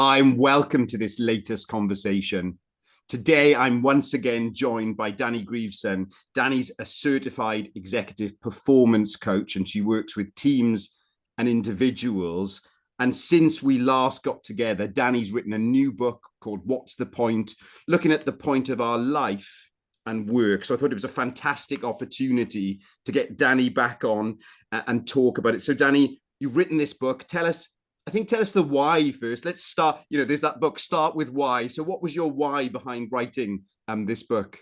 Hi, and welcome to this latest conversation. Today, I'm once again joined by Dani Grieveson. Dani's a certified executive performance coach, and she works with teams and individuals. And since we last got together, Dani's written a new book called What's the Point? Looking at the point of our life and work. So I thought it was a fantastic opportunity to get Dani back on and talk about it. So Dani, you've written this book. Tell us the why first. Let's start, there's that book, Start With Why. So what was your why behind writing this book?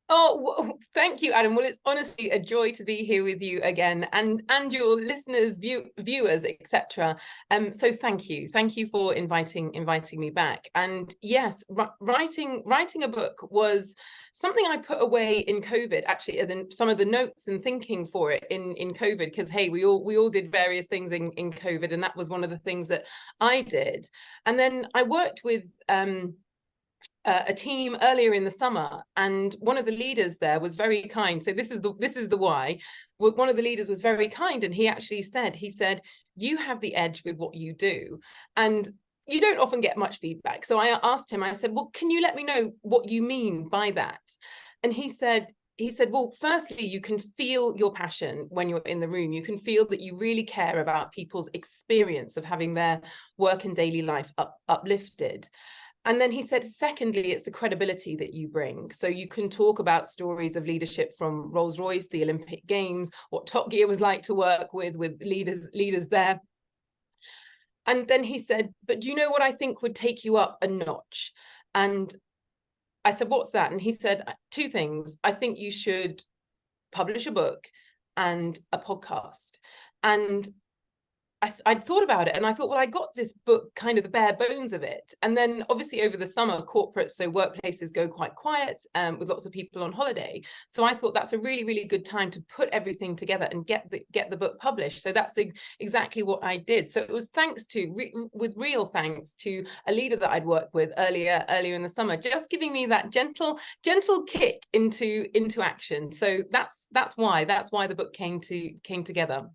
Oh, well, thank you, Adam. Well, it's honestly a joy to be here with you again, and your listeners, viewers, etc. So thank you for inviting me back. And yes, writing a book was something I put away in COVID, actually, as in some of the notes and thinking for it in COVID, because hey, we all did various things in COVID, and that was one of the things that I did. And then I worked with a team earlier in the summer, and one of the leaders there was very kind. So this is the why. One of the leaders was very kind, and he actually said, you have the edge with what you do, and you don't often get much feedback. So I asked him, I said, well, can you let me know what you mean by that? And he said, well, firstly, you can feel your passion when you're in the room. You can feel that you really care about people's experience of having their work and daily life uplifted. And then he said, secondly, it's the credibility that you bring. So you can talk about stories of leadership from Rolls-Royce, the Olympic Games, what Top Gear was like to work with leaders there. And then he said, but do you know what I think would take you up a notch? And I said, what's that? And he said, two things. I think you should publish a book and a podcast. And I'd thought about it, and I thought, well, I got this book, kind of the bare bones of it. And then obviously over the summer, corporates, so workplaces go quite quiet with lots of people on holiday. So I thought that's a really, really good time to put everything together and get the book published. So that's exactly what I did. So it was with real thanks to a leader that I'd worked with earlier in the summer, just giving me that gentle kick into action. So that's why the book came together.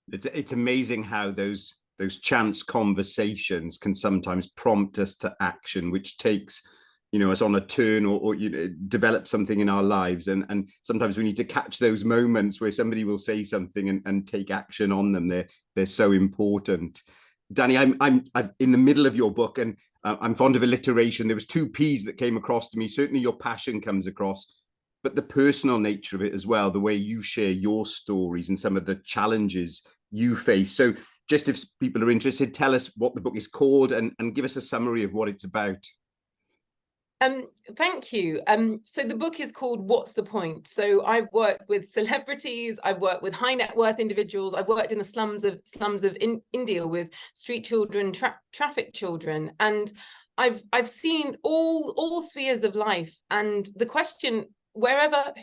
It's amazing how those chance conversations can sometimes prompt us to action, which takes us on a turn or develop something in our lives, and sometimes we need to catch those moments where somebody will say something and take action on them. They're so important. Dani, I'm in the middle of your book, and I'm fond of alliteration. There was two P's that came across to me. Certainly your passion comes across, but the personal nature of it as well, the way you share your stories and some of the challenges you face. So just if people are interested, tell us what the book is called and give us a summary of what it's about. Thank you. So the book is called What's the Point? So I've worked with celebrities, I've worked with high net worth individuals, I've worked in the slums of India with street children, trafficked children, and I've seen all spheres of life. And the question, whoever,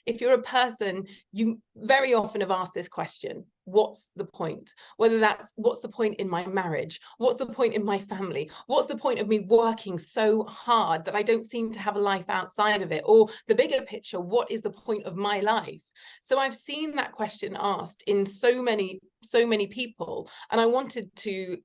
if you're a person, you very often have asked this question: what's the point? Whether that's, what's the point in my marriage? What's the point in my family? What's the point of me working so hard that I don't seem to have a life outside of it? Or the bigger picture, what is the point of my life? So I've seen that question asked in so many people, and I wanted to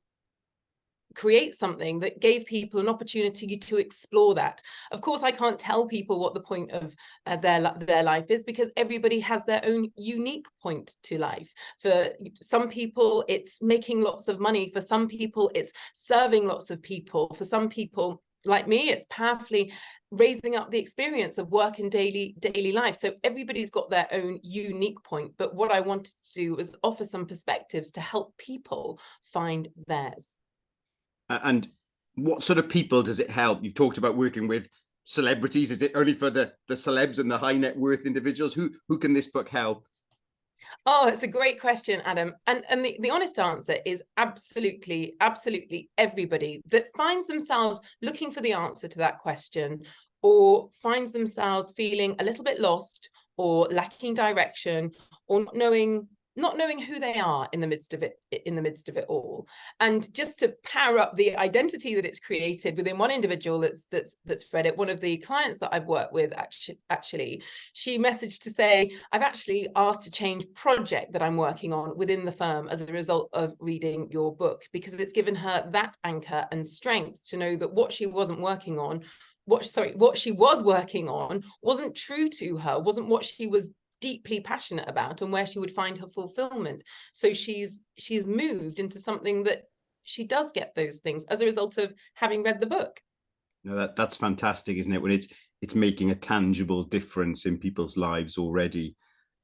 create something that gave people an opportunity to explore that. Of course, I can't tell people what the point of their life is, because everybody has their own unique point to life. For some people, it's making lots of money. For some people, it's serving lots of people. For some people, like me, it's powerfully raising up the experience of work and daily life. So everybody's got their own unique point. But what I wanted to do was offer some perspectives to help people find theirs. And what sort of people does it help? You've talked about working with celebrities. Is it only for the celebs and the high net worth individuals? Who can this book help? Oh, it's a great question, Adam. And the honest answer is absolutely everybody that finds themselves looking for the answer to that question, or finds themselves feeling a little bit lost, or lacking direction, or not knowing not knowing who they are in the midst of it all, and just to power up the identity that it's created within one individual that's read it. One of the clients that I've worked with, actually, she messaged to say, I've actually asked to change project that I'm working on within the firm as a result of reading your book, because it's given her that anchor and strength to know that what she wasn't working on, what she was working on wasn't true to her, wasn't what she was deeply passionate about and where she would find her fulfillment. So she's moved into something that she does get those things as a result of having read the book. No, that's fantastic, isn't it? When it's making a tangible difference in people's lives already.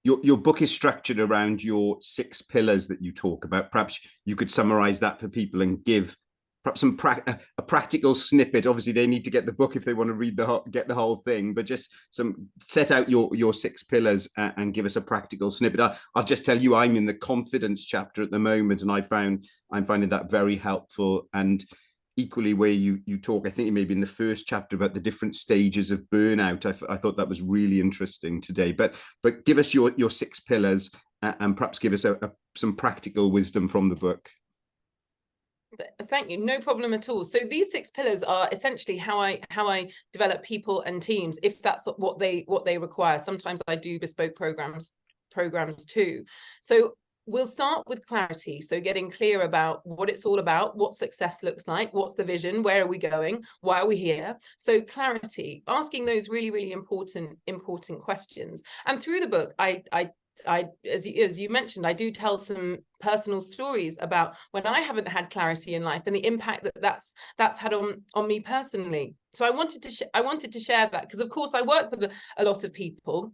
Your book is structured around your 6 pillars that you talk about. Perhaps you could summarize that for people and give perhaps a practical snippet. Obviously, they need to get the book if they want to get the whole thing, but just set out your 6 pillars and give us a practical snippet. I'll just tell you, I'm in the confidence chapter at the moment, and I'm finding that very helpful. And equally, where you talk, I think maybe in the first chapter, about the different stages of burnout. I thought that was really interesting today. But give us your 6 pillars and perhaps give us some practical wisdom from the book. Thank you. No problem at all. So these 6 pillars are essentially how I develop people and teams, if that's what they require. Sometimes I do bespoke programs too. So we'll start with clarity. So getting clear about what it's all about, what success looks like, what's the vision, where are we going, why are we here? So clarity, asking those really, really important questions. And through the book, as you mentioned, I do tell some personal stories about when I haven't had clarity in life and the impact that's had on me personally. So I wanted to share that, because of course I work with a lot of people,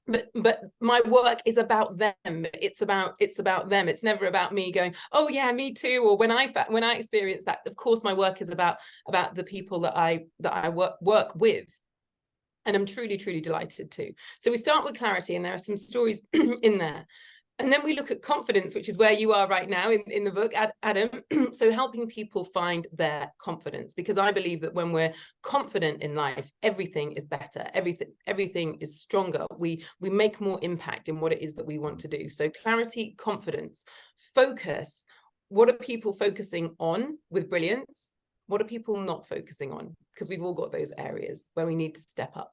but my work is about them. It's about them. It's never about me going, oh yeah, me too. Or when I experience that, of course my work is about the people that I work with. And I'm truly, truly delighted to. So we start with clarity, and there are some stories in there. And then we look at confidence, which is where you are right now in the book, Adam. So helping people find their confidence, because I believe that when we're confident in life, everything is better. Everything is stronger. We make more impact in what it is that we want to do. So clarity, confidence, focus. What are people focusing on with brilliance? What are people not focusing on? Because we've all got those areas where we need to step up.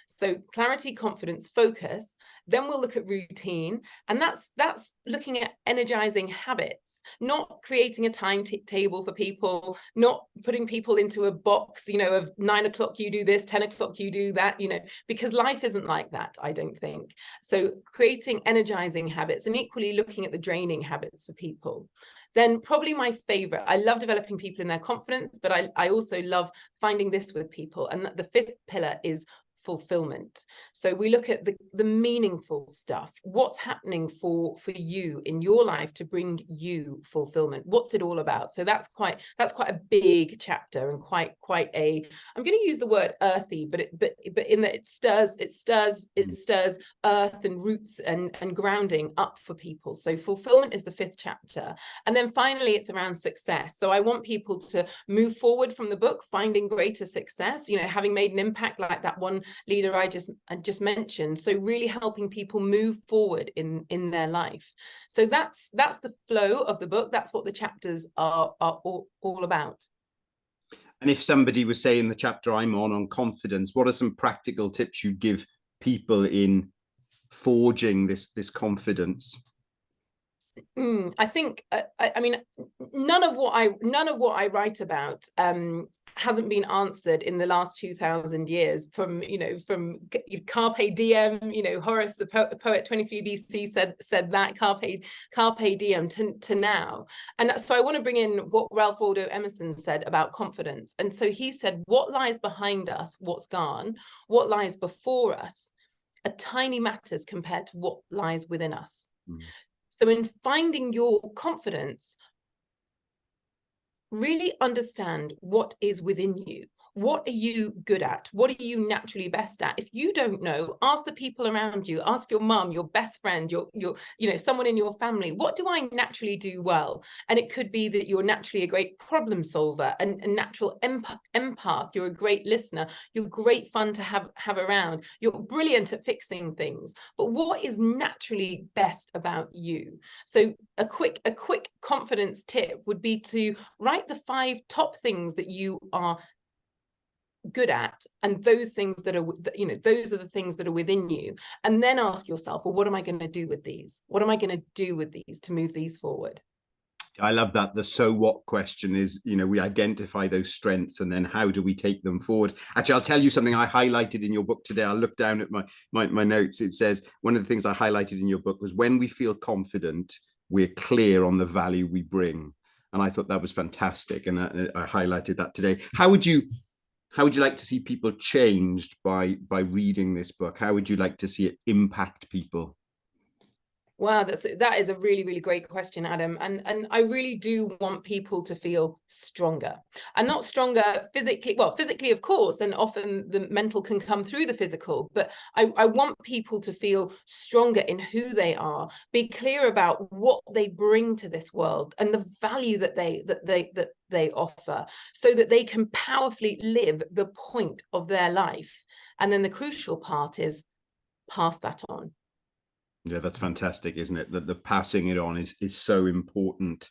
So clarity, confidence, focus. Then we'll look at routine, and that's looking at energizing habits, not creating a timetable for people, not putting people into a box, of 9 o'clock you do this, 10 o'clock you do that, because life isn't like that, I don't think. So creating energizing habits, and equally looking at the draining habits for people. Then probably my favorite, I love developing people in their confidence, but I also love finding this with people. And the 5th pillar is fulfillment. So we look at the meaningful stuff. What's happening for you in your life to bring you fulfillment? What's it all about? So that's quite a big chapter, and quite a, I'm going to use the word earthy, but in that it stirs earth and roots and grounding up for people. So fulfillment is the 5th chapter. And then finally it's around success. So I want people to move forward from the book finding greater success, having made an impact like that one leader I just mentioned. So really helping people move forward in their life. So that's the flow of the book. That's what the chapters are all about. And if somebody was saying the chapter I'm on confidence, what are some practical tips you'd give people in forging this confidence? I think I mean, none of what I write about hasn't been answered in the last 2,000 years, from carpe diem, Horace the poet 23 BC said that carpe diem to now. And so I want to bring in what Ralph Waldo Emerson said about confidence. And so he said, what lies behind us, what's gone, what lies before us are tiny matters compared to what lies within us. So in finding your confidence, really understand what is within you. What are you good at? What are you naturally best at? If you don't know, ask the people around you, ask your mum, your best friend, your someone in your family, what do I naturally do well? And it could be that you're naturally a great problem solver, and a natural empath, you're a great listener, you're great fun to have around, you're brilliant at fixing things. But what is naturally best about you? So a quick confidence tip would be to write the 5 top things that you are good at, and those things that are, those are the things that are within you, and then ask yourself, well, what am I going to do with these? What am I going to do with these to move these forward? I love that. The so what question is, we identify those strengths, and then how do we take them forward? Actually, I'll tell you something I highlighted in your book today. I'll look down at my notes. It says one of the things I highlighted in your book was, when we feel confident, we're clear on the value we bring. And I thought that was fantastic. And I highlighted that today. How would you like to see people changed by reading this book? How would you like to see it impact people? Wow, that is a really, really great question, Adam. And I really do want people to feel stronger, and not stronger physically. Well, physically, of course, and often the mental can come through the physical, but I want people to feel stronger in who they are, be clear about what they bring to this world and the value that they offer, so that they can powerfully live the point of their life. And then the crucial part is pass that on. Yeah, that's fantastic, isn't it? That the passing it on is so important.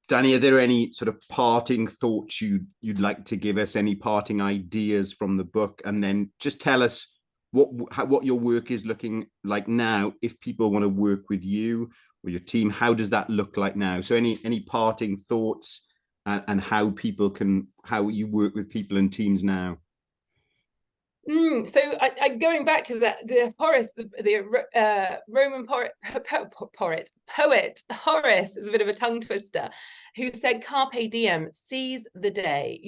Dani, are there any sort of parting thoughts you'd like to give us? Any parting ideas from the book? And then just tell us what your work is looking like now. If people want to work with you or your team, how does that look like now? So any parting thoughts, and how you work with people and teams now? So going back to the Horace, the Roman poet Horace is a bit of a tongue twister, who said, "Carpe diem, seize the day."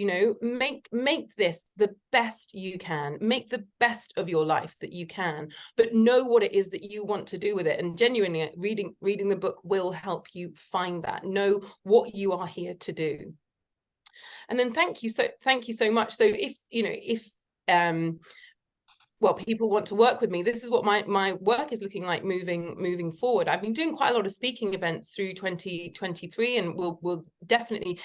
Make this the best you can, make the best of your life that you can, but know what it is that you want to do with it. And genuinely, reading the book will help you find that. Know what you are here to do. And then thank you so much. So if well, people want to work with me, this is what my work is looking like moving forward. I've been doing quite a lot of speaking events through 2023, and we'll definitely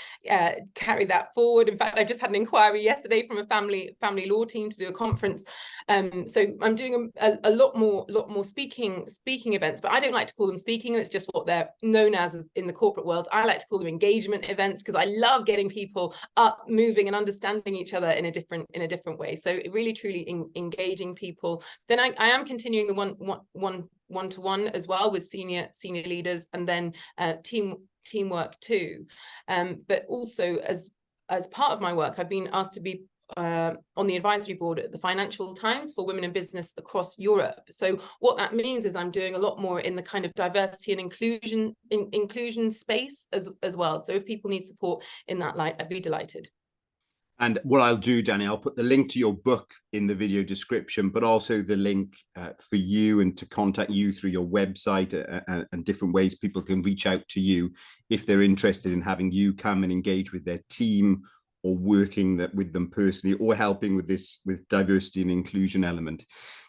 carry that forward. In fact, I just had an inquiry yesterday from a family law team to do a conference. So I'm doing a lot more speaking events, but I don't like to call them speaking. It's just what they're known as in the corporate world. I like to call them engagement events, because I love getting people up, moving, and understanding each other in a different way. So really, truly engaging people. Then I am continuing the one-to-one as well with senior leaders, and then teamwork too. But also as part of my work, I've been asked to be on the advisory board at the Financial Times for women in business across Europe. So what that means is I'm doing a lot more in the kind of diversity and inclusion space as well. So if people need support in that light, I'd be delighted. And what I'll do, Dani, I'll put the link to your book in the video description, but also the link for you and to contact you through your website, and different ways people can reach out to you if they're interested in having you come and engage with their team, or working with them personally, or helping with diversity and inclusion element.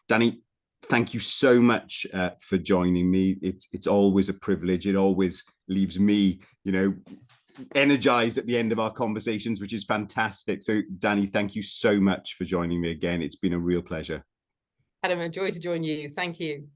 Dani, thank you so much for joining me. It's always a privilege. It always leaves me, energized at the end of our conversations, which is fantastic. So Dani, thank you so much for joining me again. It's been a real pleasure. Adam, a joy to join you. Thank you.